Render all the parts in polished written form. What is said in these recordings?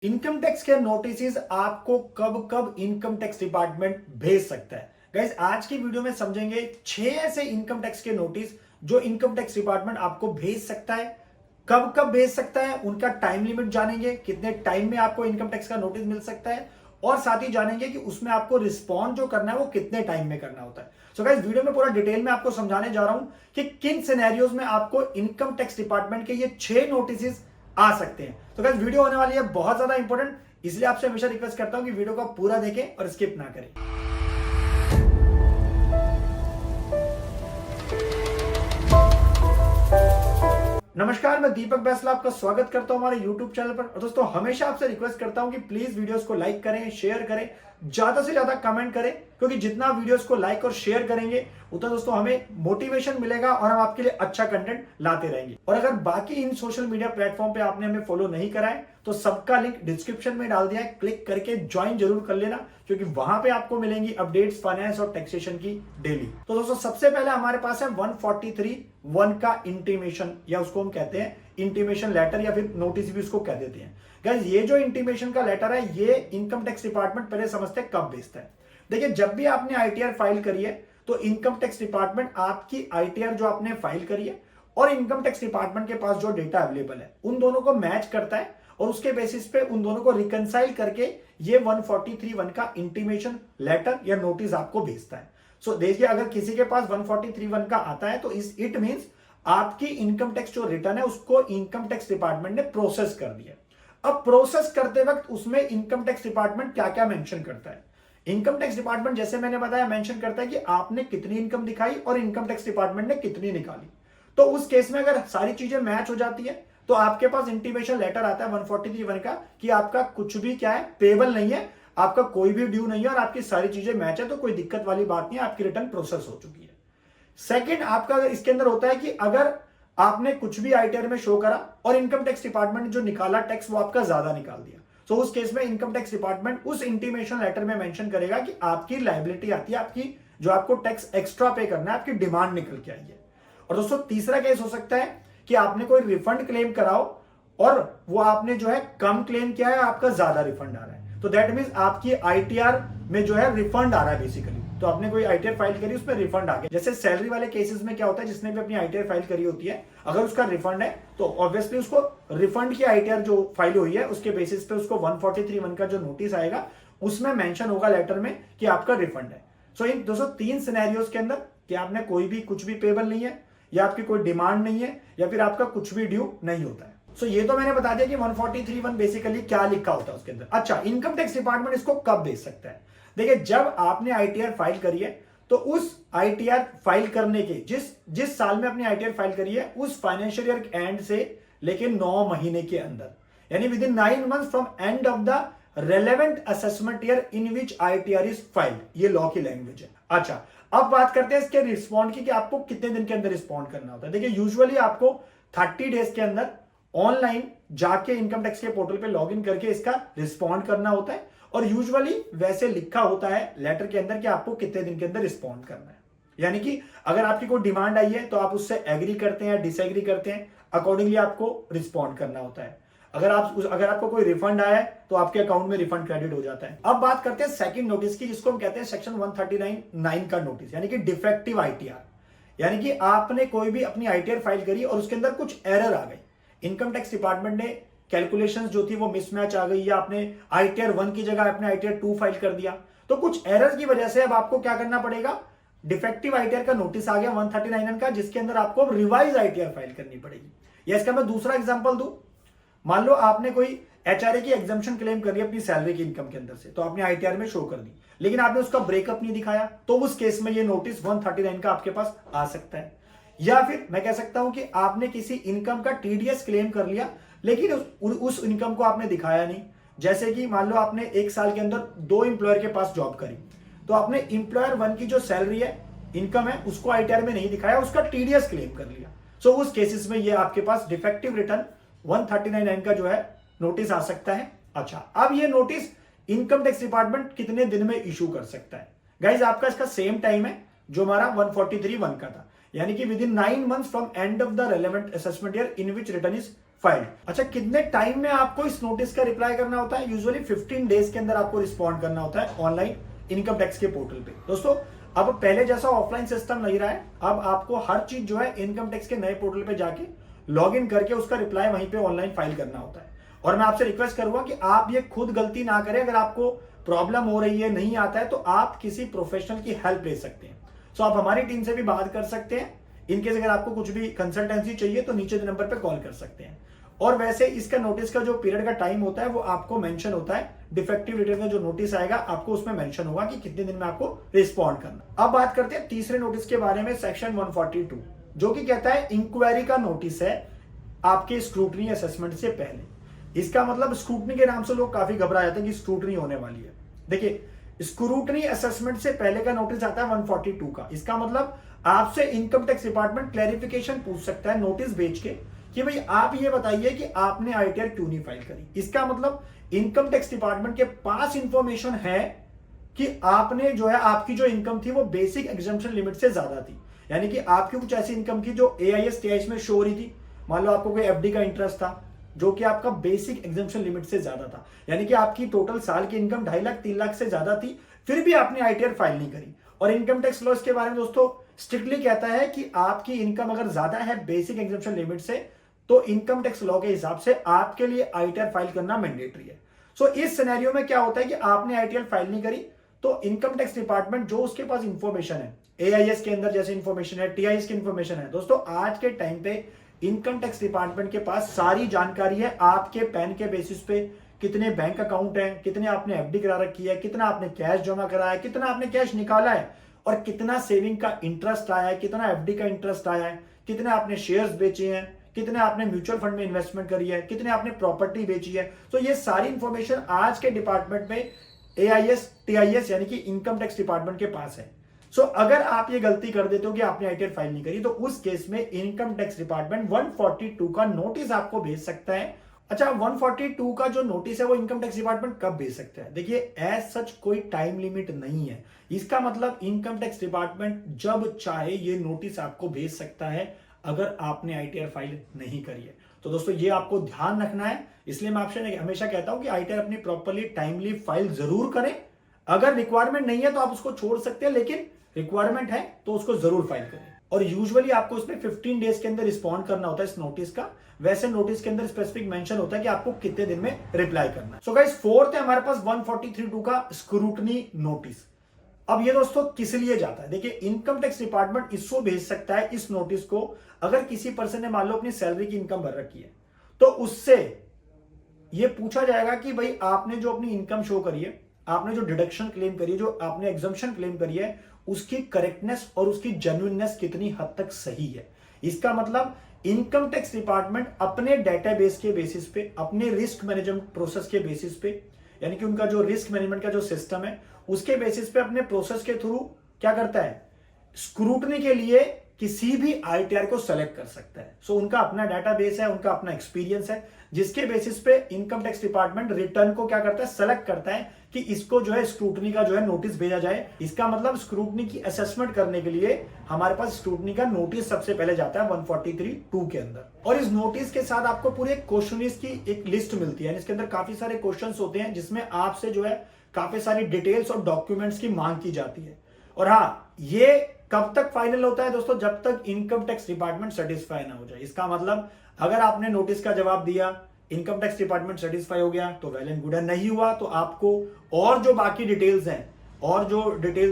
Income tax के notice आपको कब कब इनकम टैक्स डिपार्टमेंट भेज सकता है। गाइस आज की वीडियो में समझेंगे 6 ऐसे इनकम टैक्स के नोटिस जो इनकम टैक्स डिपार्टमेंट आपको भेज सकता है, कब कब भेज सकता है, उनका टाइम लिमिट जानेंगे, कितने टाइम में आपको इनकम टैक्स का नोटिस मिल सकता है और साथ ही जानेंगे कि उसमें आपको रिस्पॉन्ड जो करना है वो कितने टाइम में करना होता है। सो गाइस वीडियो में पूरा डिटेल में आपको समझाने जा रहा हूं कि किन सिनेरियोज में आपको इनकम टैक्स डिपार्टमेंट के ये 6 नोटिस आ सकते हैं। तो गाइस वीडियो होने वाली है बहुत ज्यादा इंपॉर्टेंट, इसलिए आपसे हमेशा रिक्वेस्ट करता हूं कि वीडियो को पूरा देखें और स्किप ना करें। नमस्कार, मैं दीपक बैसला आपका स्वागत करता हूं हमारे YouTube चैनल पर। और दोस्तों हमेशा आपसे रिक्वेस्ट करता हूं कि प्लीज वीडियोस को लाइक करें, शेयर करें, ज्यादा से ज्यादा कमेंट करें, क्योंकि जितना वीडियोस को लाइक और शेयर करेंगे उतना दोस्तों हमें मोटिवेशन मिलेगा और हम आपके लिए अच्छा कंटेंट लाते रहेंगे। और अगर बाकी इन सोशल मीडिया प्लेटफॉर्म पे आपने हमें फॉलो नहीं करा है तो सबका लिंक डिस्क्रिप्शन में डाल दिया है, क्लिक करके ज्वाइन जरूर कर लेना, क्योंकि वहां पे आपको मिलेंगी अपडेट्स फाइनेंस और टैक्सेशन की डेली। तो दोस्तों सबसे पहले हमारे पास है 143(1) का इंटीमेशन, या उसको हम कहते हैं इंटीमेशन लेटर या फिर नोटिस भी उसको कह देते हैं। गाइस ये जो इंटीमेशन का लेटर है ये इनकम टैक्स डिपार्टमेंट पहले समझते हैं कब भेजता है। देखिए जब भी आपने आईटीआर फाइल करी है तो इनकम टैक्स डिपार्टमेंट आपकी आईटीआर जो आपने फाइल करी है और इनकम टैक्स डिपार्टमेंट के पास जो डेटा अवेलेबल है उन दोनों को मैच करता है और उसके बेसिस पे उन दोनों को रिकंसाइल करके ये 143(1) का इंटीमेशन लेटर या नोटिस आपको भेजता है। सो देखिए अगर किसी के पास 143(1) का आता है तो इट मींस आपकी इनकम टैक्स जो रिटर्न है उसको इनकम टैक्स डिपार्टमेंट ने प्रोसेस कर दिया। अब प्रोसेस करते वक्त उसमें इनकम टैक्स डिपार्टमेंट क्या क्या मेंशन करता है। इनकम टैक्स डिपार्टमेंट जैसे मैंने बताया मेंशन करता है कि आपने कितनी इनकम दिखाई और इनकम टैक्स डिपार्टमेंट ने कितनी निकाली। तो उस केस में अगर सारी चीजें मैच हो जाती है तो आपके पास इंटीमेशन लेटर आता है 143(1) का कि आपका कुछ भी क्या है पेबल नहीं है, आपका कोई भी ड्यू नहीं है और आपकी सारी चीजें मैच है, तो कोई दिक्कत वाली बात नहीं है, आपकी रिटर्न प्रोसेस हो चुकी है। सेकंड आपका इसके अंदर होता है कि अगर आपने कुछ भी आईटीआर में शो करा और इनकम टैक्स डिपार्टमेंट ने जो निकाला टैक्स वो आपका ज्यादा निकाल दिया, तो उस केस में इनकम टैक्स डिपार्टमेंट उस इंटीमेशन लेटर में मेंशन करेगा कि आपकी लायबिलिटी आती है, आपकी जो आपको टैक्स एक्स्ट्रा पे करना है, आपकी डिमांड निकल के आई है। और दोस्तों तीसरा केस हो सकता है कि आपने कोई रिफंड क्लेम कराओ और वो आपने जो है कम क्लेम किया है, आपका ज्यादा रिफंड आ रहा है, तो दैट मींस आपकी आईटीआर में जो है रिफंड आ रहा है बेसिकली। तो आपने कोई आईटीआर फाइल करी उसमें रिफंड आ गया। जैसे सैलरी वाले केसेस में क्या होता है, जिसने भी अपनी आईटीआर फाइल करी होती है अगर उसका रिफंड है तो ऑब्वियसली उसको रिफंड की आईटीआर जो फाइल हुई है उसके बेसिस पे उसको 143(1) का जो नोटिस आएगा उसमें मेंशन होगा लेटर में कि आपका रिफंड है। सो इन 203 सिनेरियोज के अंदर कि आपने कोई भी कुछ भी पेबल नहीं है या आपकी कोई डिमांड नहीं है या फिर आपका कुछ भी ड्यू नहीं होता है। सो ये तो मैंने बता दिया कि 143(1) बेसिकली क्या लिखा होता है उसके अंदर। अच्छा, इनकम टैक्स डिपार्टमेंट इसको कब भेज सकता है। देखिए जब आपने आईटीआर फाइल करी है तो उस आईटीआर फाइल करने के जिस साल में अपनी आईटीआर फाइल करी है उस फाइनेंशियल ईयर एंड से लेके 9 महीने के अंदर, यानी with in 9 months from end of the relevant assessment year in which ITR is filed, ये लॉ की लैंग्वेज है। अच्छा, अब बात करते हैं इसके रिस्पॉन्ड की कि आपको कितने दिन के अंदर रिस्पॉन्ड करना होता है। देखिए यूजुअली आपको 30 डेज के अंदर ऑनलाइन जाके इनकम टैक्स के पोर्टल पे लॉगिन करके इसका रिस्पॉन्ड करना होता है और यूजुअली वैसे लिखा होता है लेटर के अंदर कि आपको कितने दिन के अंदर रिस्पॉन्ड करना है। यानी कि अगर आपकी कोई डिमांड आई है तो आप उससे एग्री करते हैं, डिसएग्री करते हैं, अकॉर्डिंगली आपको रिस्पॉन्ड करना होता है। अगर आपको कोई रिफंड आया है तो आपके अकाउंट में रिफंड क्रेडिट हो जाता है। अब बात करते हैं सेकंड नोटिस की, जिसको हम कहते हैं सेक्शन 139(9) का नोटिस, यानी कि डिफेक्टिव आईटीआर। यानी कि आपने कोई भी अपनी आईटीआर फाइल करी और उसके अंदर कुछ एरर आ गई, इनकम टैक्स डिपार्टमेंट ने कैलकुलेशंस जो थी वो मिसमैच आ गई या आपने आईटीआर 1 की जगह आपने आईटीआर 2 फाइल कर दिया, तो कुछ एरर्स की वजह से अब आपको क्या करना पड़ेगा, डिफेक्टिव आईटीआर का नोटिस आ गया 139(9) का, जिसके अंदर आपको रिवाइज आईटीआर फाइल करनी पड़ेगी। या इसका मैं दूसरा एग्जांपल दूं, मान लो आपने कोई एचआरए की एग्जम्पशन क्लेम कर लिया अपनी सैलरी की इनकम के अंदर से, तो आपने आईटीआर में शो कर दी लेकिन आपने उसका ब्रेकअप नहीं दिखाया, तो उस केस में ये नोटिस 139 का आपके पास आ सकता है। या फिर मैं कह सकता हूं कि आपने किसी इनकम का टीडीएस क्लेम कर लिया लेकिन उस इनकम को आपने दिखाया नहीं। जैसे कि मान लो आपने 1 साल के अंदर 2 एम्प्लॉयर के पास जॉब करी, तो आपने एम्प्लॉयर 1 की जो सैलरी है, इनकम है, उसको आईटीआर में नहीं दिखाया, उसका टीडीएस क्लेम कर लिया। सो उस केसेस में ये आपके पास डिफेक्टिव रिटर्न 139(9) का जो है नोटिस आ सकता है। अच्छा, अब ये नोटिस इनकम टैक्स डिपार्टमेंट कितने दिन में इशू कर सकता है। गाइज आपका इसका सेम टाइम है जो हमारा 143(1) का था, यानी कि with in 9 months from end of the relevant assessment year in which return is filed. अच्छा, कितने टाइम में आपको इस नोटिस का रिप्लाई करना होता है? यूजुअली 15 डेज के अंदर आपको रिस्पॉन्ड करना होता है ऑनलाइन इनकम टैक्स के पोर्टल पे। दोस्तों, अब पहले जैसा ऑफलाइन सिस्टम नहीं रहा है, अब आपको हर चीज जो है इनकम टैक्स के नए पोर्टल पे जाके लॉग इन करके उसका रिप्लाई वहीं पे ऑनलाइन फाइल करना होता है। और मैं आपसे रिक्वेस्ट करूंगा कि आप ये खुद गलती ना करें। अगर आपको प्रॉब्लम हो रही है, नहीं आता है, तो आप किसी प्रोफेशनल की हेल्प ले सकते हैं। सो आप हमारी टीम से भी बात कर सकते हैं। इनकेस अगर आपको कुछ भी कंसल्टेंसी चाहिए तो नीचे नंबर पे कॉल कर सकते हैं। और वैसे इसका नोटिस का जो पीरियड का टाइम होता है वो आपको मेंशन होता है। डिफेक्टिव रिटर्न का जो नोटिस आएगा आपको उसमें मेंशन होगा कि कितने दिन में आपको रिस्पॉन्ड करना। अब बात करते हैं तीसरे नोटिस के बारे में, सेक्शन 142, जो कि कहता है इंक्वायरी का नोटिस है आपके स्क्रूटनी असेसमेंट से पहले। इसका मतलब स्क्रूटनी के नाम से लोग काफी घबरा जाते हैं कि स्क्रूटनी होने वाली है। देखिए, स्क्रूटनी असेसमेंट से पहले का नोटिस आता है 142 का। इसका मतलब आपसे इनकम टैक्स डिपार्टमेंट क्लैरिफिकेशन पूछ सकता है नोटिस भेज के कि भाई आप ये बताइए कि आपने आईटीआर क्यों नहीं फाइल करी। इसका मतलब इनकम टैक्स डिपार्टमेंट के पास इंफॉर्मेशन है कि आपने जो है, आपकी जो इनकम थी वो बेसिक एग्जम्पशन लिमिट से ज्यादा थी। यानी कि आपकी कुछ ऐसी इनकम थी जो एआईएस टीआईएस में शो हो रही थी। मान लो आपको कोई एफडी का इंटरेस्ट था जो कि आपका बेसिक एग्जम्पशन लिमिट से ज्यादा था, यानी कि आपकी टोटल साल की इनकम 2.5 लाख 3 लाख से ज्यादा थी, फिर भी आपने आईटीआर फाइल नहीं करी। और इनकम टैक्स लॉ इसके बारे में दोस्तों स्ट्रिक्टली कहता है कि आपकी इनकम अगर ज्यादा है बेसिक एग्जम्पशन लिमिट से, तो इनकम टैक्स लॉ के हिसाब से आपके लिए आईटीआर फाइल करना मैंडेटरी है। सो इस सिनेरियो में क्या होता है कि आपने आईटीआर फाइल नहीं करी तो इनकम टैक्स डिपार्टमेंट जो उसके पास इंफॉर्मेशन है, एआईएस के अंदर जैसे इंफॉर्मेशन है, टीआईएस की इंफॉर्मेशन है, दोस्तों आज के टाइम पे इनकम टैक्स डिपार्टमेंट के पास सारी जानकारी है। आपके पैन के बेसिस पे कितने बैंक अकाउंट है, कितने आपने एफडी करा रखी है, कितना आपने कैश जमा करा है, कितना आपने कैश निकाला है, और कितना सेविंग का इंटरेस्ट आया है, कितना एफडी का इंटरेस्ट आया है, कितने आपने शेयर्स बेचे हैं, कितने आपने म्यूचुअल फंड में इन्वेस्टमेंट करी है, कितने आपने प्रॉपर्टी बेची है। तो ये सारी इंफॉर्मेशन आज के डिपार्टमेंट में एआईएस टीआईएस यानी कि इनकम टैक्स डिपार्टमेंट के पास है। सो अगर आप ये गलती कर देते हो कि आपने आईटीआर फाइल नहीं करी, तो उस केस में इनकम टैक्स डिपार्टमेंट 142 का नोटिस आपको भेज सकता है। अच्छा, 142 का जो नोटिस है वो इनकम टैक्स डिपार्टमेंट कब भेज सकता है? देखिए, एज सच कोई टाइम लिमिट नहीं है। इसका मतलब इनकम टैक्स डिपार्टमेंट जब चाहे ये नोटिस आपको भेज सकता है अगर आपने आईटीआर फाइल नहीं करी है। तो दोस्तों ये आपको ध्यान रखना है। इसलिए मैं आपसे हमेशा कहता हूं कि आईटीआर अपनी प्रॉपर्ली टाइमली फाइल जरूर करें। अगर रिक्वायरमेंट नहीं है तो आप उसको छोड़ सकते हैं, लेकिन रिक्वायरमेंट है तो उसको जरूर फाइल करें। और यूजुअली आपको इसमें 15 डेज के अंदर रिस्पॉन्ड करना होता है इस नोटिस का। वैसे नोटिस के अंदर स्पेसिफिक मेंशन होता है कि आपको कितने दिन में रिप्लाई करना है। सो गाइस, फोर्थ है हमारे पास 143(2) का स्क्रूटनी नोटिस। अब ये दोस्तों किस लिए जाता है? देखिए, इनकम टैक्स डिपार्टमेंट इसको भेज सकता है इस नोटिस को अगर किसी पर्सन ने मान लो अपनी सैलरी की इनकम भर रखी है, तो उससे ये पूछा जाएगा कि भाई आपने जो अपनी इनकम शो करी है, आपने जो डिडक्शन क्लेम करी है, जो आपने एग्जम्पशन क्लेम करी है, उसकी करेक्टनेस और उसकी जेन्युइननेस कितनी हद तक सही है। इसका मतलब इनकम टैक्स डिपार्टमेंट अपने डेटाबेस के बेसिस पे, अपने रिस्क मैनेजमेंट प्रोसेस के बेसिस पे, यानी कि उनका जो रिस्क मैनेजमेंट का जो सिस्टम है उसके बेसिस पे अपने प्रोसेस के थ्रू क्या करता है, स्क्रूटनी के लिए किसी भी आईटीआर को सेलेक्ट कर सकता है। सो उनका अपना डेटाबेस है, उनका अपना एक्सपीरियंस है, जिसके बेसिस पे इनकम टैक्स डिपार्टमेंट रिटर्न को क्या करता है, सेलेक्ट करता है कि इसको जो है स्क्रूटनी का जो है नोटिस भेजा जाए। इसका मतलब स्क्रूटनी की असेसमेंट करने के लिए हमारे पास स्क्रूटनी का नोटिस सबसे पहले जाता है 143(2) के अंदर। और इस नोटिस के साथ आपको पूरे क्वेश्चनीज की एक लिस्ट मिलती है। इसके अंदर काफी सारे क्वेश्चंस होते हैं जिसमें आपसे जो है काफी सारी डिटेल्स और डॉक्यूमेंट्स की मांग की जाती है। और हाँ, ये कब तक फाइनल होता है दोस्तों? जब तक इनकम टैक्स डिपार्टमेंट सेटिस्फाई ना हो जाए। इसका मतलब अगर आपने नोटिस का जवाब दिया, इनकम टैक्स डिपार्टमेंट सेटिस्फाई हो गया तो वेल एंड गुड है, नहीं हुआ तो आपको और जो बाकी डिटेल्स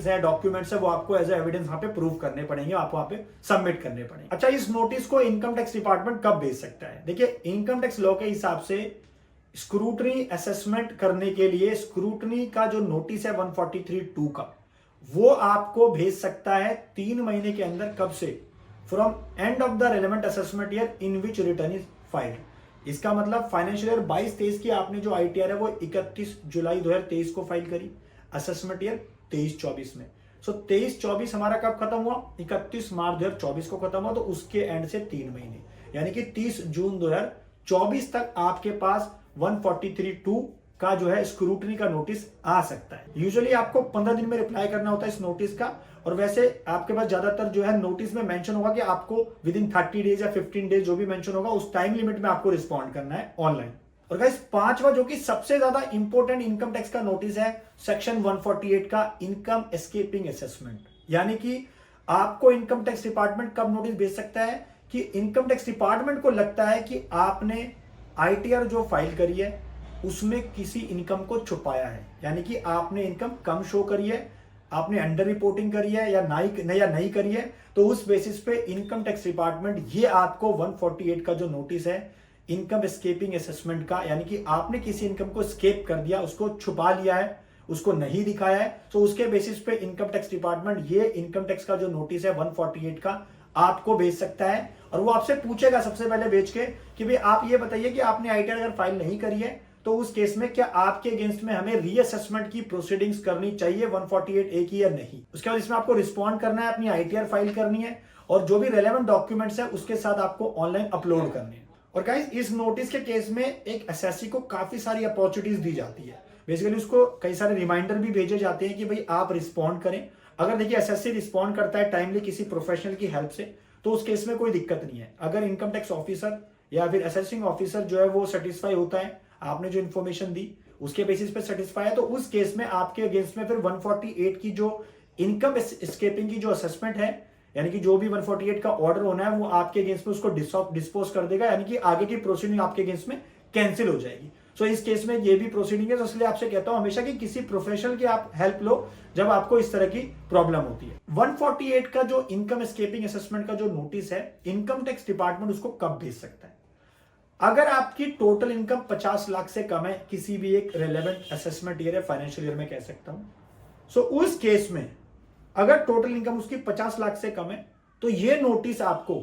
हैं डॉक्यूमेंट्स है वो आपको एज एविडेंस वहां पे प्रूव करने पड़ेंगे, आपको वहां पे सबमिट करने पड़ेंगे। अच्छा, इस नोटिस को इनकम टैक्स डिपार्टमेंट कब भेज सकता है? देखिए, इनकम टैक्स लॉ के हिसाब से स्क्रूटनी असेसमेंट करने के लिए स्क्रूटनी का जो नोटिस है 143(2) का, वो आपको भेज सकता है 3 महीने के अंदर। कब से? From end of the relevant assessment year in which return is filed. इसका मतलब फाइनेंशियल ईयर 22-23 की आपने जो आईटीआर है वो 31 जुलाई 2023 को फाइल करी, असेसमेंट ईयर 23-24 में। सो 23-24 हमारा कब खत्म हुआ? 31 मार्च 2024 को खत्म हुआ, तो उसके एंड से 3 महीने यानी कि 30 जून 2024 तक आपके पास 143(2) का जो है स्क्रूटनी का नोटिस आ सकता है। यूजुअली आपको 15 दिन में रिप्लाई करना होता है इस नोटिस का, और वैसे आपके पास ज्यादातर जो है नोटिस में मेंशन होगा कि आपको विद इन 30 डेज या 15 डेज जो भी मेंशन होगा उस टाइम लिमिट में आपको रिस्पॉन्ड करना है ऑनलाइन। और गाइस पांचवा जो कि सबसे ज्यादा इंपॉर्टेंट इनकम टैक्स का नोटिस है सेक्शन 148 का इनकम एस्केपिंग असेसमेंट। यानी कि आपको इनकम टैक्स डिपार्टमेंट कब नोटिस भेज सकता है कि इनकम टैक्स डिपार्टमेंट को लगता है कि आपने आईटीआर जो फाइल करी है उसमें किसी इनकम को छुपाया है, यानी कि आपने इनकम कम शो करी है, आपने अंडर रिपोर्टिंग करी है या नहीं करी है, तो उस बेसिस पे इनकम टैक्स डिपार्टमेंट ये आपको 148 का जो नोटिस है इनकम एस्केपिंग असेसमेंट का, यानी कि आपने किसी इनकम को स्केप कर दिया, उसको छुपा लिया है, उसको नहीं दिखाया है, तो उसके बेसिस पे इनकम टैक्स डिपार्टमेंट ये इनकम टैक्स का जो नोटिस है 148 का आपको भेज सकता है। और वो आपसे पूछेगा सबसे पहले भेज के कि भाई आप ये बताइए कि आपने आईटीआर अगर फाइल नहीं करी है तो उस केस में क्या आपके अगेंस्ट में हमें रीअसेसमेंट की प्रोसीडिंग्स करनी चाहिए 148A की या नहीं। उसके बाद इसमें आपको रिस्पॉन्ड करना है, अपनी आईटीआर फाइल करनी है और जो भी रेलेवेंट डॉक्यूमेंट्स है उसके साथ आपको ऑनलाइन अपलोड करने हैं। और गाइस इस नोटिस के केस में एक एसएससी को काफी सारी अपॉर्चुनिटीज दी जाती है। बेसिकली उसको कई सारे रिमाइंडर भी भेजे जाते हैं कि भाई आप रिस्पॉन्ड करें। अगर देखिए एसएससी रिस्पॉन्ड करता है टाइमली किसी प्रोफेशनल की हेल्प से तो उस केस में कोई दिक्कत नहीं है। अगर इनकम टैक्स ऑफिसर या फिर असेसिंग ऑफिसर जो है वो सेटिस्फाई होता है, आपने जो इन्फॉर्मेशन दी उसके बेसिस पे सेटिस्फाई है, तो उस केस में आपके अगेंस्ट में फिर 148 की जो इनकम एस्केपिंग की जो असेसमेंट है, यानी कि जो भी 148 का ऑर्डर होना है वो आपके अगेंस्ट में उसको डिस्पोज कर देगा, यानी कि आगे की प्रोसीडिंग आपके अगेंस्ट में कैंसिल हो जाएगी। सो इस केस में ये भी प्रोसीडिंग है, तो इसलिए आपसे कहता हूं हमेशा कि किसी प्रोफेशनल की आप हेल्प लो जब आपको इस तरह की प्रॉब्लम होती है। 148 का जो इनकम एस्केपिंग असेसमेंट का जो नोटिस है इनकम टैक्स डिपार्टमेंट उसको कब भेज सकता है? अगर आपकी टोटल इनकम 50 लाख से कम है किसी भी एक रेलेवेंट असेसमेंट ईयर या फाइनेंशियल ईयर में कह सकता हूं, सो उस केस में अगर टोटल इनकम उसकी 50 लाख से कम है तो ये नोटिस आपको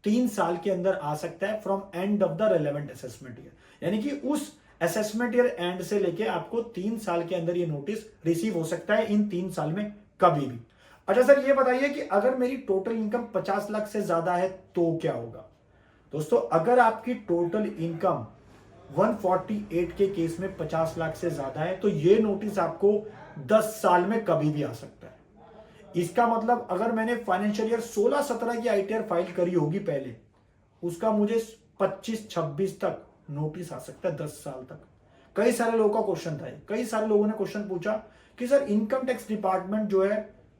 3 साल के अंदर आ सकता है from end of the relevant assessment year, यानी कि उस असेसमेंट ईयर एंड से लेके आपको 3 साल के अंदर ये नोटिस रिसीव हो सकता है, इन 3 साल में कभी भी। अच्छा सर ये बताइए कि अगर मेरी टोटल इनकम 50 लाख से ज्यादा है तो क्या होगा? दोस्तों अगर आपकी टोटल इनकम 148 के केस में 50 लाख से ज्यादा है तो ये नोटिस आपको 10 साल में कभी भी आ सकता है। इसका मतलब अगर मैंने फाइनेंशियल ईयर 16-17 की आईटीआर फाइल करी होगी पहले, उसका मुझे 25-26 तक नोटिस आ सकता है 10 साल तक। कई सारे लोगों का क्वेश्चन था, कई सारे लोगों ने क्वेश्चन पूछा कि सर इनकम टैक्स डिपार्टमेंट जो है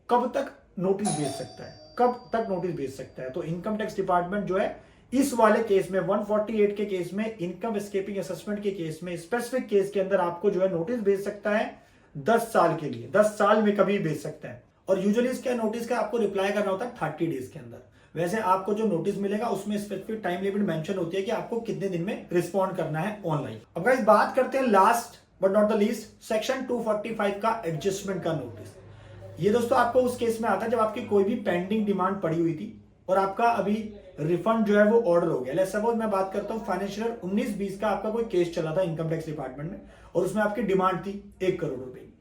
कब तक नोटिस भेज सकता है, कब तक नोटिस भेज सकता है? तो इनकम टैक्स डिपार्टमेंट जो है इस वाले केस में 148 के केस में इनकम एस्केपिंग असेसमेंट के केस में स्पेसिफिक केस के अंदर आपको जो है नोटिस भेज सकता है 10 साल के लिए, 10 साल में कभी भेज सकता है। और यूजुअली इसके नोटिस का आपको रिप्लाई करना होता है 30 डेज के अंदर। वैसे आपको जो नोटिस मिलेगा उसमें स्पेसिफिक टाइम लिमिट मेंशन होती है कि आपको कितने दिन में रिस्पॉन्ड करना है ऑनलाइन। अब गाइस बात करते हैं last but not the least section 245 का एडजस्टमेंट का नोटिस। ये दोस्तों आपको उस केस में आता है जब आपकी कोई भी पेंडिंग डिमांड पड़ी हुई थी और आपका अभी रिफंड जो है वो ऑर्डर हो गया। लेट्स सपोज मैं बात करता हूं फाइनेंशियल 19-20 का आपका कोई केस चला था इनकम टैक्स डिपार्टमेंट में और उसमें आपकी डिमांड थी 1 करोड़ रुपए की,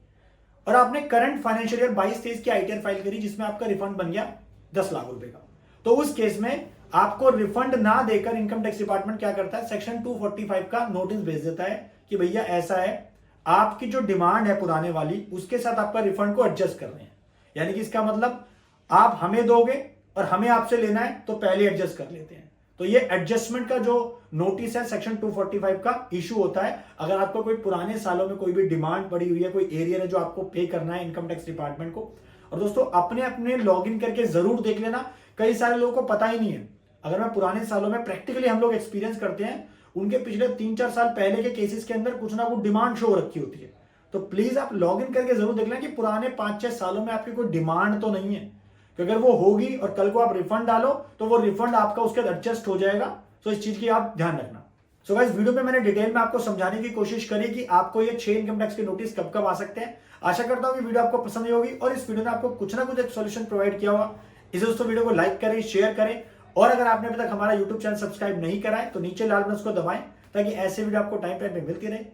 और आपने करंट फाइनेंशियल ईयर 22-23 की आईटीआर फाइल करी जिसमें आपका रिफंड बन गया 10 लाख रुपए का। तो उस केस में आपको रिफंड ना देकर इनकम टैक्स डिपार्टमेंट क्या करता है, सेक्शन 245 का नोटिस भेज देता है कि भैया ऐसा है, आपकी जो डिमांड है पुराने वाली उसके साथ आपका रिफंड को एडजस्ट कर रहे हैं। यानी कि इसका मतलब आप हमें दोगे और हमें आपसे लेना है तो पहले एडजस्ट कर लेते हैं। तो ये एडजस्टमेंट का जो नोटिस है सेक्शन 245 का इशू होता है अगर आपको कोई पुराने सालों में कोई भी डिमांड पड़ी हुई है, कोई एरियर है जो आपको पे करना है इनकम टैक्स डिपार्टमेंट को। और दोस्तों अपने अपने लॉग इन करके जरूर देख लेना, कई सारे लोगों को पता ही नहीं है। अगर मैं पुराने सालों में प्रैक्टिकली हम लोग एक्सपीरियंस करते हैं, उनके पिछले 3-4 साल पहले के केसेस के अंदर कुछ ना कुछ डिमांड शो रखी होती है। तो प्लीज आप लॉग इन करके जरूर देख लें कि पुराने 5-6 सालों में आपकी कोई डिमांड तो नहीं है, कि अगर वो होगी और कल को आप रिफंड डालो तो वो रिफंड आपका उसके बाद एडजस्ट हो जाएगा। तो इस चीज की आप ध्यान रखना। सो गाइस वीडियो में मैंने डिटेल में आपको समझाने की कोशिश करी कि आपको ये 6 इनकम टैक्स के नोटिस कब कब आ सकते हैं। आशा करता हूं कि वीडियो आपको पसंद आई होगी और इस वीडियो ने आपको कुछ ना कुछ एक सॉल्यूशन प्रोवाइड किया होगा। इसे दोस्तों वीडियो को लाइक करें, शेयर करें, और अगर आपने अभी तक हमारा यूट्यूब चैनल सब्सक्राइब नहीं करा है तो नीचे लाल बटन को दबाएं ताकि ऐसे वीडियो आपको टाइम पे मिलती रहे।